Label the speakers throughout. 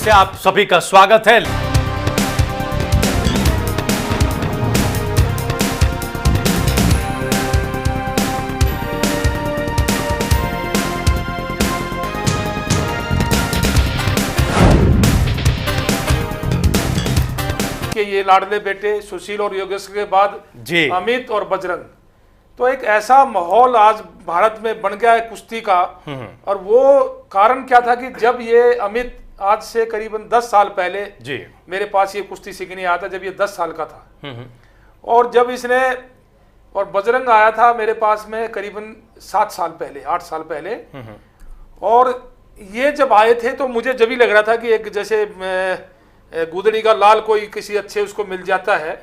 Speaker 1: से आप सभी का स्वागत है।
Speaker 2: कि ये लाडले बेटे सुशील और योगेश के बाद
Speaker 1: जी
Speaker 2: अमित और बजरंग, तो एक ऐसा माहौल आज भारत में बन गया है कुश्ती का। और वो कारण क्या था कि जब ये अमित आज से करीबन 10 साल पहले
Speaker 1: जी
Speaker 2: मेरे पास ये कुश्ती सीखने आया था, जब ये 10 साल का था। और जब इसने और बजरंग आया था मेरे पास में करीबन 7 साल पहले, 8 साल पहले। और ये जब आए थे तो मुझे जब ही लग रहा था कि एक जैसे गुदड़ी का लाल कोई किसी अच्छे उसको मिल जाता है।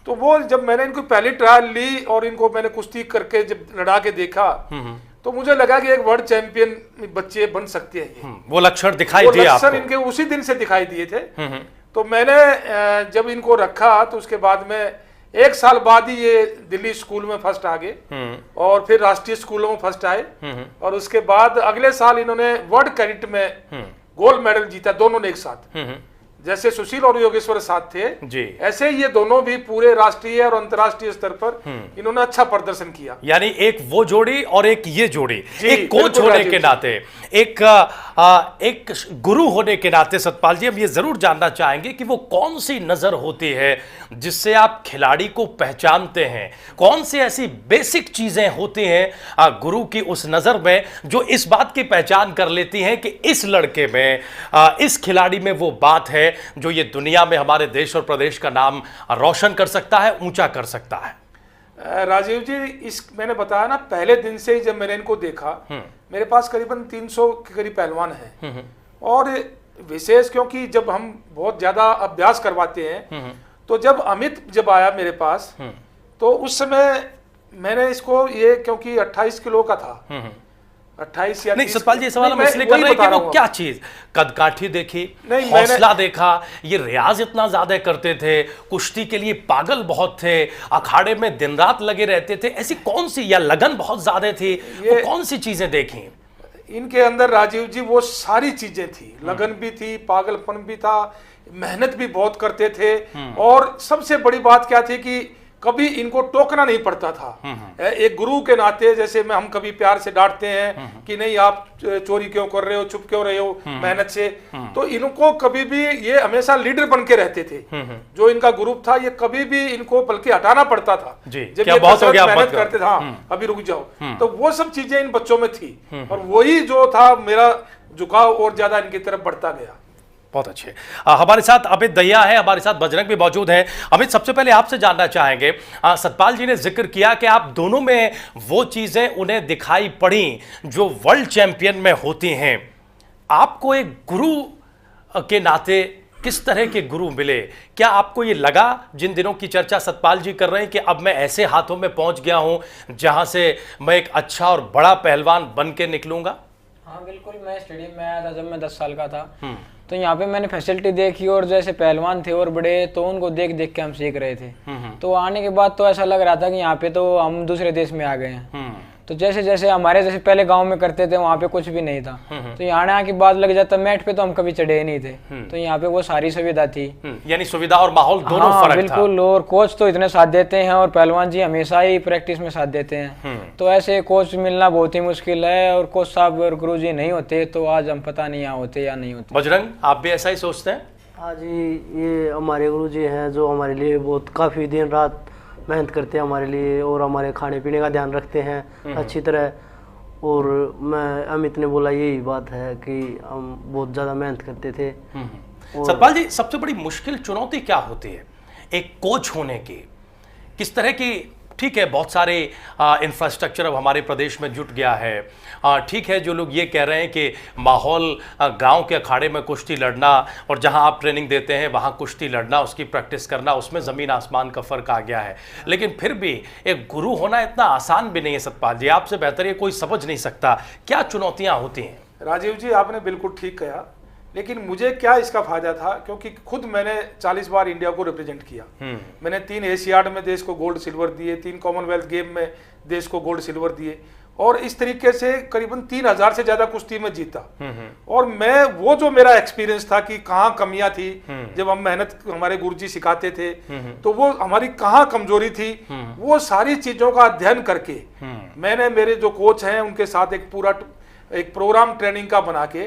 Speaker 2: तो वो जब मैंने इनको पहली ट्रायल ली और इनको मैंने कुश्ती करके जब लड़ा के देखा तो मुझे लगा कि एक वर्ल्ड चैंपियन बच्चे बन सकते हैं ये।
Speaker 1: वो लक्षण दिखाई दिए आपको?
Speaker 2: लक्षण इनके उसी दिन से दिखाई दिए थे। तो मैंने जब इनको रखा तो उसके बाद में 1 साल बाद ही ये दिल्ली स्कूल में फर्स्ट आ गए और फिर राष्ट्रीय स्कूलों में फर्स्ट आए। और उसके बाद अगले साल इन्होंने वर्ल्ड कैडेट में गोल्ड मेडल जीता, दोनों ने एक साथ। जैसे सुशील और योगेश्वर साथ थे
Speaker 1: जी,
Speaker 2: ऐसे ये दोनों भी पूरे राष्ट्रीय और अंतर्राष्ट्रीय स्तर पर इन्होंने अच्छा प्रदर्शन किया।
Speaker 1: यानी एक वो जोड़ी और एक ये जोड़ी, एक कोच होने के नाते, एक गुरु होने के नाते सतपाल जी, हम ये जरूर जानना चाहेंगे कि वो कौन सी नजर होती है जिससे आप खिलाड़ी को पहचानते हैं? कौन सी ऐसी बेसिक चीजें होती हैं गुरु की उस नजर में जो इस बात की पहचान कर लेती हैं कि इस लड़के में, इस खिलाड़ी में वो बात है जो ये दुनिया में हमारे देश और प्रदेश का नाम रोशन कर सकता है, ऊंचा कर सकता है?
Speaker 2: राजीव जी, मैंने बताया ना, पहले दिन से ही जब मैंने इनको देखा, मेरे पास करीबन 300 के करीब पहलवान हैं। और विशेष क्योंकि जब हम बहुत ज्यादा अभ्यास करवाते हैं, तो जब अमित जब आया मेरे पास तो उस समय मैंने इसको ये क्योंकि 28 किलो का था, 28 या
Speaker 1: नहीं सतपाल जी, ये सवाल हम इसलिए कर रहे हैं कि वो क्या चीज, कदकाठी देखी, हौसला देखा, ये रियाज इतना ज्यादा करते थे, कुश्ती के लिए पागल बहुत थे, अखाड़े में दिन रात लगे रहते थे, ऐसी कौन सी, या लगन बहुत ज्यादा थी, वो कौन सी चीजें देखी
Speaker 2: इनके अंदर? राजीव जी, वो सारी चीजें थी, लगन भी थी, पागलपन भी था, मेहनत भी बहुत करते थे। और सबसे बड़ी बात क्या थी कि कभी इनको टोकना नहीं पड़ता था। एक गुरु के नाते, जैसे हम कभी प्यार से डांटते हैं कि नहीं आप चोरी क्यों कर रहे हो, चुप क्यों रहे हो मेहनत से, तो इनको कभी भी, ये हमेशा लीडर बन के रहते थे। जो इनका ग्रुप था ये कभी भी इनको बल्कि हटाना पड़ता था जब ये बहुत मेहनत करते थे। हाँ, अभी रुक जाओ। तो वो सब चीजें इन बच्चों में थी और वही जो था मेरा झुकाव और ज्यादा इनकी तरफ बढ़ता गया।
Speaker 1: बहुत अच्छे। हमारे साथ अमित दहिया है, हमारे साथ बजरंग भी मौजूद है। अमित, सबसे पहले आपसे जानना चाहेंगे, सतपाल जी ने जिक्र किया कि आप दोनों में वो चीजें उन्हें दिखाई पड़ी जो वर्ल्ड चैंपियन में होती हैं। आपको एक गुरु के नाते किस तरह के गुरु मिले? क्या आपको ये लगा, जिन दिनों की चर्चा सतपाल जी कर रहे हैं, कि अब मैं ऐसे हाथों में पहुंच गया हूं जहां से मैं एक अच्छा और बड़ा पहलवान बन के निकलूंगा?
Speaker 3: हाँ बिल्कुल, मैं स्टेडियम में आया था जब मैं 10 साल का था। तो यहाँ पे मैंने फैसिलिटी देखी और जैसे पहलवान थे और बड़े, तो उनको देख देख के हम सीख रहे थे। तो आने के बाद तो ऐसा लग रहा था कि यहाँ पे तो हम दूसरे देश में आ गए हैं। तो जैसे जैसे हमारे जैसे पहले गांव में करते थे वहाँ पे कुछ भी नहीं था, तो यहाँ आने के बाद लग जाता मैट पे तो हम कभी चढ़े ही नहीं थे। तो यहाँ पे वो सारी सुविधा थी,
Speaker 1: यानी सुविधा और माहौल दोनों फर्क था।
Speaker 3: बिल्कुल। और कोच तो इतने साथ देते हैं और पहलवान जी हमेशा ही प्रैक्टिस में साथ देते हैं। तो ऐसे कोच मिलना बहुत ही मुश्किल है, और कोच साहब और गुरु जी नहीं होते तो आज हम पता नहीं यहाँ होते या नहीं होते।
Speaker 1: बजरंग, आप भी ऐसा ही सोचते हैं?
Speaker 4: हाँ जी, ये हमारे गुरु जी हैं जो हमारे लिए बहुत काफ़ी दिन रात मेहनत करते हैं हमारे लिए, और हमारे खाने पीने का ध्यान रखते हैं अच्छी तरह। और मैं, अमित ने बोला यही बात है कि हम बहुत ज़्यादा मेहनत करते थे।
Speaker 1: सतपाल जी, सबसे बड़ी मुश्किल चुनौती क्या होती है एक कोच होने की? किस तरह की, ठीक है बहुत सारे इंफ्रास्ट्रक्चर अब हमारे प्रदेश में जुट गया है, ठीक है जो लोग ये कह रहे हैं कि माहौल गांव के अखाड़े में कुश्ती लड़ना और जहां आप ट्रेनिंग देते हैं वहां कुश्ती लड़ना, उसकी प्रैक्टिस करना, उसमें ज़मीन आसमान का फ़र्क आ गया है। लेकिन फिर भी एक गुरु होना इतना आसान भी नहीं है सतपाल जी, आपसे बेहतर ये कोई समझ नहीं सकता। क्या चुनौतियाँ होती हैं?
Speaker 2: राजीव जी, आपने बिल्कुल ठीक कहा, लेकिन मुझे क्या इसका फायदा था, क्योंकि खुद मैंने 40 बार इंडिया को रिप्रेजेंट किया। मैंने 3 एशियाड में देश को गोल्ड सिल्वर दिए, 3 कॉमनवेल्थ गेम में देश को गोल्ड सिल्वर दिए, और इस तरीके से करीबन 3000 से ज्यादा कुश्ती में जीता। और मैं वो जो मेरा एक्सपीरियंस था कि कहाँ कमियां थी, जब हम मेहनत हमारे गुरुजी सिखाते थे तो वो हमारी कहाँ कमजोरी थी, वो सारी चीजों का अध्ययन करके मैंने मेरे जो कोच हैं उनके साथ एक प्रोग्राम ट्रेनिंग का बना के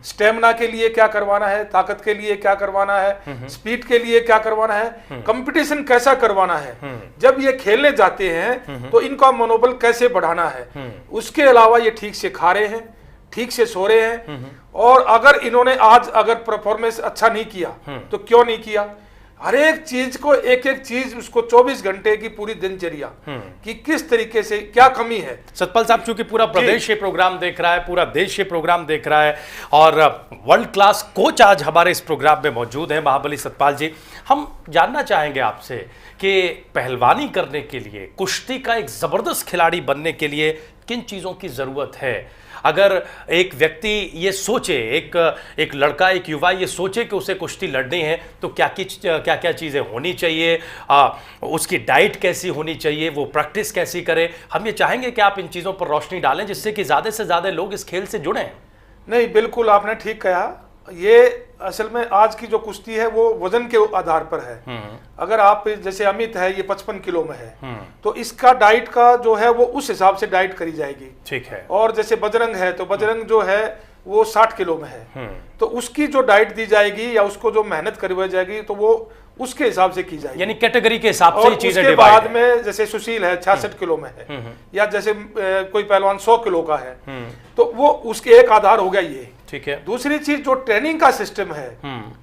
Speaker 2: स्टेमिना के लिए क्या करवाना है, ताकत के लिए क्या करवाना है, स्पीड के लिए क्या करवाना है, कंपटीशन कैसा करवाना है, जब ये खेलने जाते हैं तो इनका मनोबल कैसे बढ़ाना है, उसके अलावा ये ठीक से खा रहे हैं, ठीक से सो रहे हैं, और अगर इन्होंने आज अगर परफॉर्मेंस अच्छा नहीं किया तो क्यों नहीं किया, हर एक चीज को एक एक चीज उसको 24 घंटे की पूरी दिनचर्या कि किस तरीके से क्या कमी है।
Speaker 1: सतपाल साहब, चूंकि पूरा प्रदेश ये प्रोग्राम देख रहा है, पूरा देश ये प्रोग्राम देख रहा है और वर्ल्ड क्लास कोच आज हमारे इस प्रोग्राम में मौजूद हैं, महाबली सतपाल जी, हम जानना चाहेंगे आपसे कि पहलवानी करने के लिए, कुश्ती का एक जबरदस्त खिलाड़ी बनने के लिए किन चीजों की जरूरत है। अगर एक व्यक्ति ये सोचे, एक लड़का, एक युवा ये सोचे कि उसे कुश्ती लड़नी है तो क्या क्या चीज़ें होनी चाहिए, उसकी डाइट कैसी होनी चाहिए, वो प्रैक्टिस कैसी करे, हम ये चाहेंगे कि आप इन चीज़ों पर रोशनी डालें जिससे कि ज़्यादा से ज़्यादा लोग इस खेल से जुड़ें।
Speaker 2: नहीं, बिल्कुल आपने ठीक कहा। ये असल में आज की जो कुश्ती है वो वजन के आधार पर है। अगर आप जैसे अमित है, ये 55 किलो में है, तो इसका डाइट का जो है वो उस हिसाब से डाइट करी जाएगी।
Speaker 1: ठीक है।
Speaker 2: और जैसे बजरंग है तो बजरंग जो है वो 60 किलो में है, तो उसकी जो डाइट दी जाएगी या उसको जो मेहनत करवाई जाएगी तो वो उसके हिसाब से की जाएगी,
Speaker 1: यानी कैटेगरी के हिसाब से चीजें
Speaker 2: डिवाइड। बाद में जैसे सुशील है 66 किलो में है, या जैसे कोई पहलवान 100 किलो का है, तो वो उसके एक आधार हो गया ये।
Speaker 1: ठीक है।
Speaker 2: दूसरी चीज जो ट्रेनिंग का सिस्टम है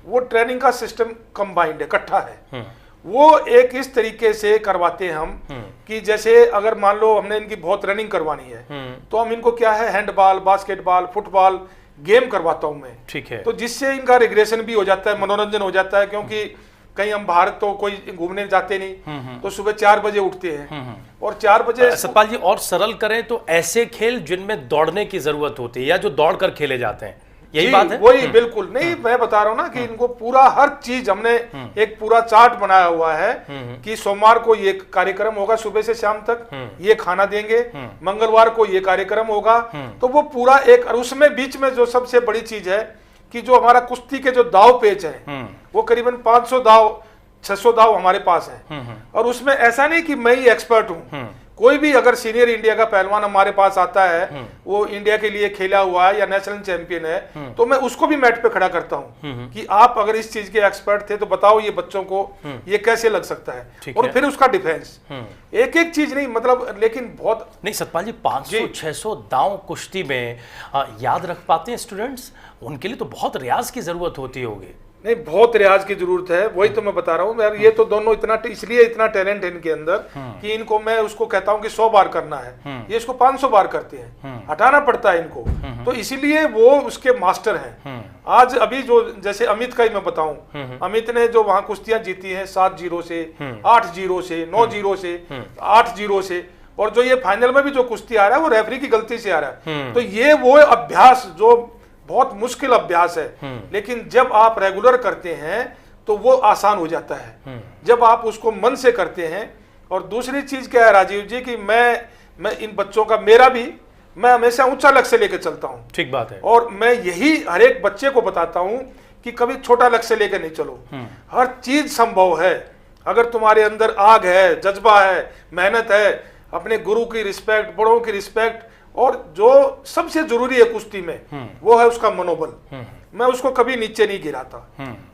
Speaker 2: वो ट्रेनिंग का सिस्टम कंबाइंड है, इकट्ठा है। वो एक इस तरीके से करवाते हैं हम कि जैसे अगर मान लो हमने इनकी बहुत रनिंग करवानी है तो हम इनको क्या है हैंडबॉल, बास्केटबॉल, फुटबॉल गेम करवाता हूं मैं।
Speaker 1: ठीक है।
Speaker 2: तो जिससे इनका रिग्रेशन भी हो जाता है, मनोरंजन हो जाता है, क्योंकि कहीं हम बाहर तो कोई घूमने जाते नहीं, तो सुबह 4 बजे उठते हैं और 4 बजे।
Speaker 1: सतपाल जी, और सरल करें तो ऐसे खेल जिनमें दौड़ने की जरूरत होती है या जो दौड़ कर खेले जाते हैं, यही बात है।
Speaker 2: वही बिल्कुल नहीं, मैं बता रहा हूं ना कि इनको पूरा हर चीज हमने एक पूरा चार्ट बनाया हुआ है कि सोमवार को ये कार्यक्रम होगा, सुबह से शाम तक ये खाना देंगे, मंगलवार को ये कार्यक्रम होगा, तो वो पूरा एक। और उसमें बीच में जो सबसे बड़ी चीज है कि जो हमारा कुश्ती के जो दाव पेच है वो करीबन 500 दाव 600 दाव हमारे पास है। और उसमें ऐसा नहीं कि मैं ही एक्सपर्ट हूं, कोई भी अगर सीनियर इंडिया का पहलवान हमारे पास आता है, वो इंडिया के लिए खेला हुआ है या नेशनल चैंपियन है, तो मैं उसको भी मैट पे खड़ा करता हूं कि आप अगर इस चीज के एक्सपर्ट थे तो बताओ ये बच्चों को ये कैसे लग सकता है, और फिर उसका डिफेंस। एक एक चीज नहीं, मतलब लेकिन बहुत
Speaker 1: नहीं। सतपाल जी, 500-600 दांव कुश्ती में याद रख पाते हैं स्टूडेंट्स? उनके लिए तो बहुत रियाज की जरूरत होती होगी।
Speaker 2: नहीं, बहुत रियाज की जरूरत है, वही तो मैं बता रहा हूँ यार। ये तो दोनों इसलिए इतना टैलेंट है इनके अंदर कि इनको मैं उसको कहता हूँ कि 100 बार करना है, ये इसको 500 बार करते हैं, हटाना पड़ता है इनको, तो इसीलिए वो उसके मास्टर हैं। आज अभी जो जैसे अमित का ही मैं बताऊं, अमित ने जो वहां कुश्तियां जीती हैं 7-0 से, 8-0 से, 9-0 से, 8-0 से, और जो ये फाइनल में भी जो कुश्ती आ रहा है वो रेफरी की गलती से आ रहा है। तो ये वो अभ्यास जो बहुत मुश्किल अभ्यास है, लेकिन जब आप रेगुलर करते हैं तो वो आसान हो जाता है, जब आप उसको मन से करते हैं। और दूसरी चीज क्या है राजीव जी कि मैं इन बच्चों का, मेरा भी, मैं हमेशा ऊंचा लक्ष्य लेकर चलता हूं।
Speaker 1: ठीक बात है।
Speaker 2: और मैं यही हर एक बच्चे को बताता हूं कि कभी छोटा लक्ष्य लेकर नहीं चलो, हर चीज संभव है अगर तुम्हारे अंदर आग है, जज्बा है, मेहनत है, अपने गुरु की रिस्पेक्ट, बड़ों की रिस्पेक्ट, और जो सबसे जरूरी है कुश्ती में वो है उसका मनोबल। मैं उसको कभी नीचे नहीं गिराता,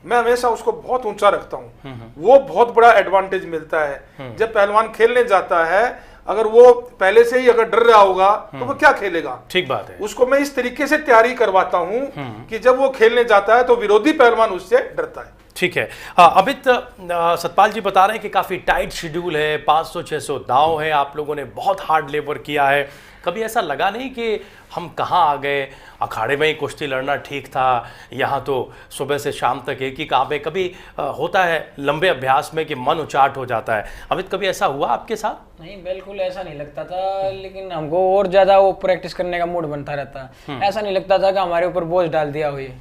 Speaker 2: मैं हमेशा उसको बहुत ऊंचा रखता हूं। वो बहुत बड़ा एडवांटेज मिलता है जब पहलवान खेलने जाता है। अगर वो पहले से ही अगर डर रहा होगा तो वो क्या खेलेगा।
Speaker 1: ठीक बात है।
Speaker 2: उसको मैं इस तरीके से तैयारी करवाता हूं कि जब वो खेलने जाता है तो विरोधी पहलवान उससे डरता है।
Speaker 1: ठीक है। अमित, सतपाल जी बता रहे हैं कि काफ़ी टाइट शेड्यूल है, 500-600 दांव है, आप लोगों ने बहुत हार्ड लेबर किया है। कभी ऐसा लगा नहीं कि हम कहाँ आ गए, अखाड़े में ही कुश्ती लड़ना ठीक था, यहाँ तो सुबह से शाम तक एक ही काम है? कभी होता है लंबे अभ्यास में कि मन उचाट हो जाता है। अमित, कभी ऐसा हुआ आपके साथ?
Speaker 3: नहीं, बिल्कुल ऐसा नहीं लगता था, लेकिन हमको और ज़्यादा वो प्रैक्टिस करने का मूड बनता रहता। ऐसा नहीं लगता था कि हमारे ऊपर बोझ डाल दिया हुई।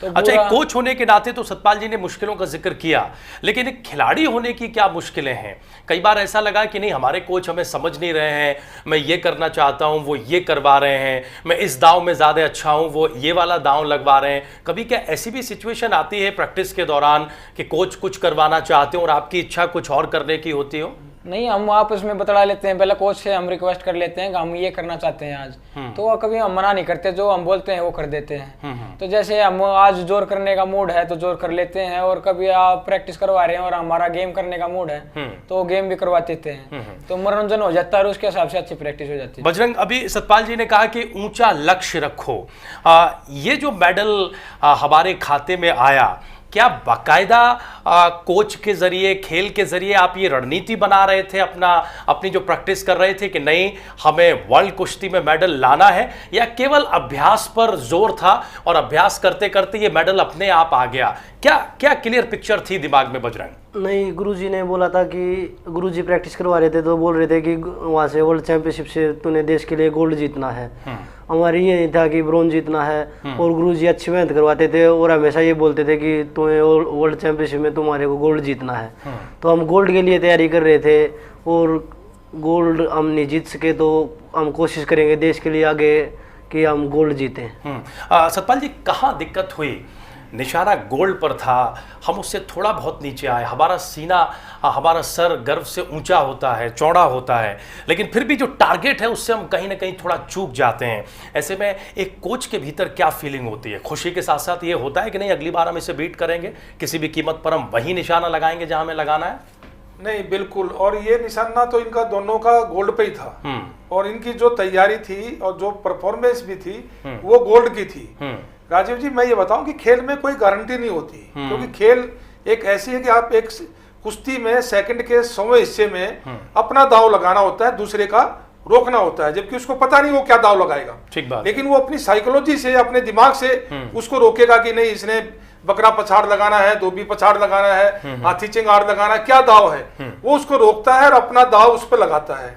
Speaker 3: तो
Speaker 1: अच्छा, एक कोच होने के नाते तो सतपाल जी ने मुश्किलों का जिक्र किया, लेकिन एक खिलाड़ी होने की क्या मुश्किलें हैं? कई बार ऐसा लगा कि नहीं, हमारे कोच हमें समझ नहीं रहे हैं, मैं ये करना चाहता हूं, वो ये करवा रहे हैं, मैं इस दांव में ज़्यादा अच्छा हूं, वो ये वाला दांव लगवा रहे हैं। कभी क्या ऐसी भी सिचुएशन आती है प्रैक्टिस के दौरान कि कोच कुछ करवाना चाहते हो और आपकी इच्छा कुछ और करने की होती हो?
Speaker 3: नहीं, हम आपस में बतला लेते हैं, पहले कोच से हम रिक्वेस्ट कर लेते हैं कि हम ये करना चाहते हैं आज, तो वो कभी हम मना नहीं करते, जो हम बोलते हैं वो कर देते हैं। तो जैसे हम आज जोर करने का मूड है तो जोर कर लेते हैं, और कभी आप प्रैक्टिस करवा रहे हैं और हमारा गेम करने का मूड है तो गेम भी करवा देते हैं, तो मनोरंजन हो जाता है और उसके हिसाब से अच्छी प्रैक्टिस हो जाती है।
Speaker 1: बजरंग, अभी सतपाल जी ने कहा कि ऊंचा लक्ष्य रखो। ये जो मेडल हमारे खाते में आया, क्या बाकायदा कोच के जरिए, खेल के जरिए आप ये रणनीति बना रहे थे, अपनी जो प्रैक्टिस कर रहे थे कि नहीं हमें वर्ल्ड कुश्ती में मेडल लाना है, या केवल अभ्यास पर जोर था और अभ्यास करते करते ये मेडल अपने आप आ गया? क्या क्लियर पिक्चर थी दिमाग में बजरंग?
Speaker 4: नहीं, गुरुजी ने बोला था कि गुरुजी प्रैक्टिस करवा रहे थे तो बोल रहे थे कि वहाँ से वर्ल्ड चैंपियनशिप से तूने देश के लिए गोल्ड जीतना है। हमारी ये नहीं था कि ब्रोंज जीतना है, और गुरुजी अच्छी मेहनत करवाते थे और हमेशा ये बोलते थे कि तुम्हें वर्ल्ड चैंपियनशिप में तुम्हारे को गोल्ड जीतना है। तो हम गोल्ड के लिए तैयारी कर रहे थे, और गोल्ड हम नहीं जीत सके तो हम कोशिश करेंगे देश के लिए आगे कि हम गोल्ड जीतें।
Speaker 1: सतपाल जी, कहाँ दिक्कत हुई? निशाना गोल्ड पर था, हम उससे थोड़ा बहुत नीचे आए, हमारा सीना, हमारा सर गर्व से ऊंचा होता है, चौड़ा होता है, लेकिन फिर भी जो टारगेट है उससे हम कहीं ना कहीं थोड़ा चूक जाते हैं। ऐसे में एक कोच के भीतर क्या फीलिंग होती है? खुशी के साथ साथ ये होता है कि नहीं अगली बार हम इसे बीट करेंगे, किसी भी कीमत पर हम वही निशाना लगाएंगे जहां हमें लगाना है?
Speaker 2: नहीं, बिल्कुल। और ये निशाना तो इनका दोनों का गोल्ड पे ही था, और इनकी जो तैयारी थी और जो परफॉर्मेंस भी थी वो गोल्ड की थी। राजीव जी, मैं ये बताऊं कि खेल में कोई गारंटी नहीं होती, क्योंकि खेल एक ऐसी है कि आप एक कुश्ती में सेकंड के 100वें हिस्से में अपना दांव लगाना होता है, दूसरे का रोकना होता है, जबकि उसको पता नहीं वो क्या दांव लगाएगा।
Speaker 1: ठीक बात। लेकिन
Speaker 2: वो अपनी साइकोलॉजी से, अपने दिमाग से उसको रोकेगा कि नहीं इसने बकरा पछाड़ लगाना है, धोबी पछाड़ लगाना है, हाथी चिंगार लगाना है, क्या दाव है, वो उसको रोकता है और अपना दाव उस पर लगाता है।